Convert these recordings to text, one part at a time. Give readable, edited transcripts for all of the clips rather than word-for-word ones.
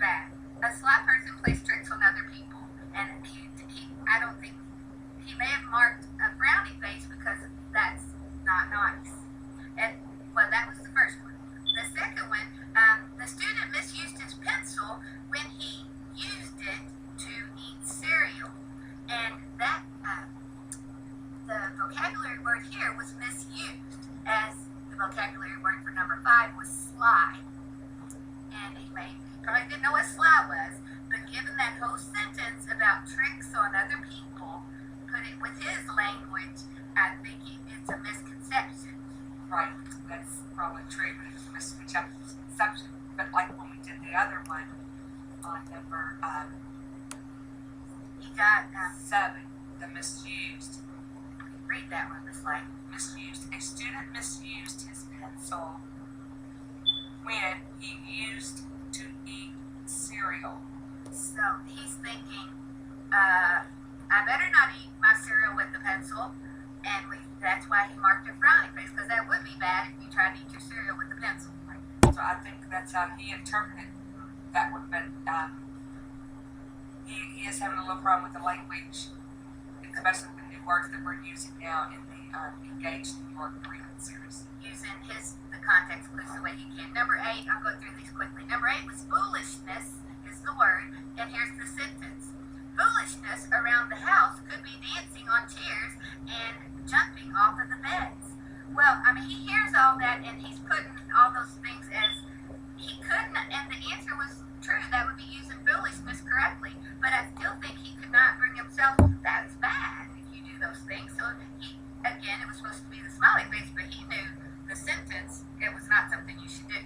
bad. A sly person plays tricks on other people, and I don't think he may have marked a frowny face because that's not nice. And well, that was the first one. The second one, the student misused his pencil when he used it to eat cereal, and that the vocabulary word here was misused, as the vocabulary word for number 5 was sly. And he probably didn't know what sly was, but given that whole sentence about tricks on other people, put it with his language, I think it's a misconception. Right, that's probably true, but it's a misconception. But like when we did the other one on number He got 7, the misused. read that one, Miss Light. Misused. A student misused his pencil when he used to eat cereal. So he's thinking, I better not eat my cereal with the pencil, and that's why he marked a frowny face, because that would be bad if you tried to eat your cereal with the pencil. So I think that's how he interpreted that one. But he is having a little problem with the language, especially with the new words that we're using now in the Engaged New York reading series. Using the context clues the way he can. Number 8, I'll go through these quickly. Number 8 was foolishness is the word, and here's the sentence. Foolishness around the house could be dancing on chairs and jumping off of the beds. Well, I mean, he hears all that, and he's putting all those things as he couldn't, and the answer was true. That would be using foolishness correctly, but I still think he could not bring himself, that's bad if you do those things. So again, it was supposed to be the smiley face, but he knew the sentence, it was not something you should do.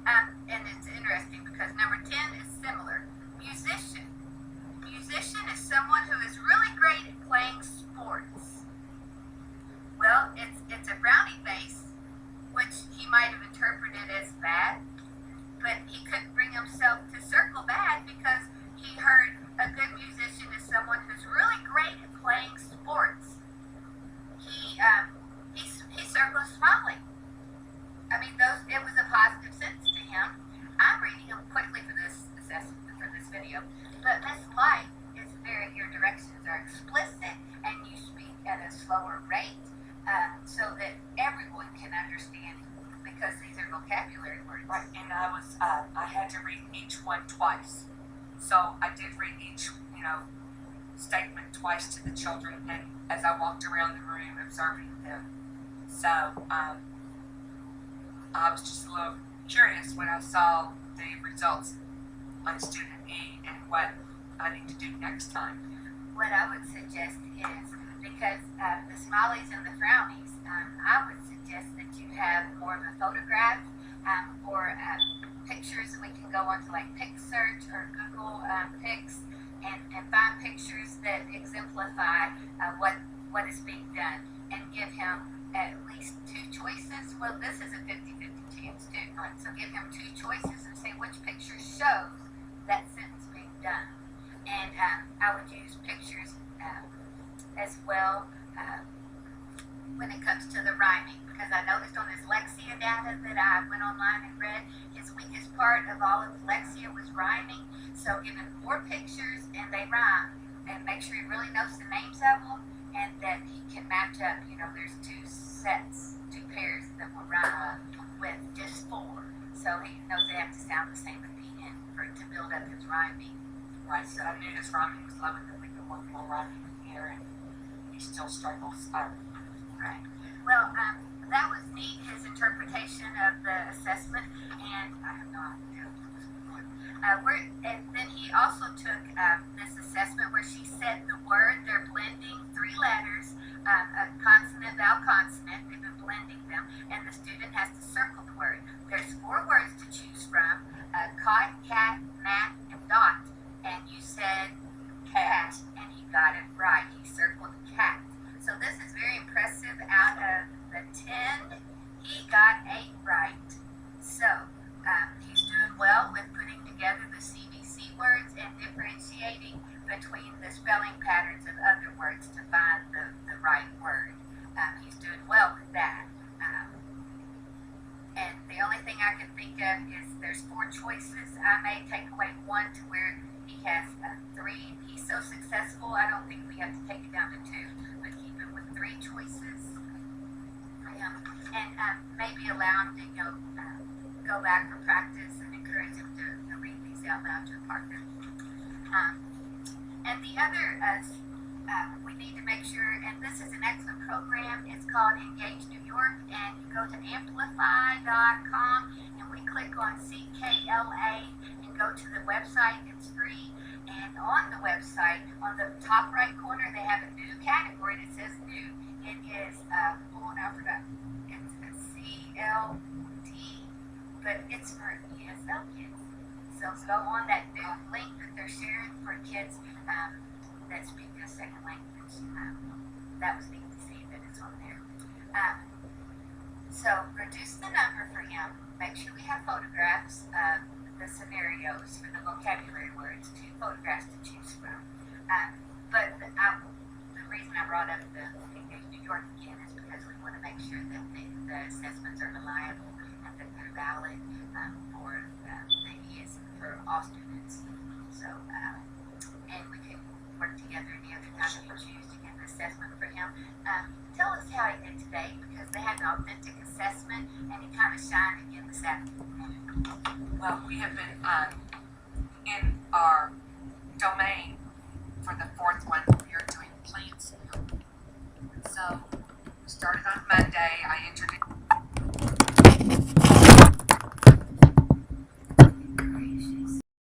And it's interesting because number 10 is similar. Musician. Musician is someone who is really great at playing sports. Well, it's a frowny face, which he might have interpreted as bad, but he couldn't bring himself to circle bad because he heard a good musician is someone who's really great at playing sports. He circled smiling. I mean, it was a positive sentence to him. I'm reading them quickly for this assessment, for this video, but Miss Light is your directions are explicit and you speak at a slower rate, so that everyone can understand, because these are vocabulary words. Right, and I had to read each one twice. So I did read each, statement twice to the children, and as I walked around the room observing them. So I was just a little curious when I saw the results on student E and what I need to do next time. What I would suggest is, because the smileys and the frownies, I would suggest that you have more of a photograph or pictures, and we can go onto like PicSearch or Google Pics and find pictures that exemplify what is being done, and give him at least 2 choices. Well, this is a 50-50 chance too. So give him 2 choices and say which picture shows that sentence being done. And I would use pictures as well when it comes to the rhyming, because I noticed on this Lexia data that I went online and read, his weakest part of all of Lexia was rhyming. So give him 4 pictures and they rhyme, and make sure he really knows the names of them and that he can match up. There's 2 pairs that will rhyme with just 4. So he knows they have to sound the same at the end to build up his rhyming. Right, so I knew his rhyming was low, and then we could work more rhyming here, and he still struggles. Right. Well, that was neat, his interpretation of the assessment, and I have no idea. And then he also took this assessment where she said the word, they're blending 3 letters, a consonant, vowel, consonant, they've been blending them, and the student has to circle the word. There's 4 words to choose from, cot, cat, mat, and dot, and you said cat, and he got it right. He circled cat. So this is very impressive. Out of the 10, he got 8 right. So he's doing well with putting together the CVC words and differentiating between the spelling patterns of other words to find the right word. He's doing well with that. And the only thing I can think of is there's 4 choices may take away one to where he has three. He's so successful, I don't think we have to take it down to two, but keep it with three choices for him, and maybe allow him to go back or practice and encourage him to read these out loud to a partner. And the other, we need to make sure, and this is an excellent program, it's called Engage New York, and you go to amplify.com and we click on CKLA and go to the website. It's free, and on the website, on the top right corner, they have a new category that says new. It is, I forgot, it's a CLD, but it's for ESL kids. So go on that new link that they're sharing for kids that speak a second language. That was neat to see that it's on there. So reduce the number for him. Make sure we have photographs of the scenarios for the vocabulary words, 2 photographs to choose from. But the reason I brought up the Engage New York again is because we want to make sure that the assessments are reliable and that they're valid for for all students. So, and we can work together any other time you choose to get an assessment for him. Tell us how he did today, because they had an authentic assessment and he kind of shined again this afternoon. Well, we have been in our domain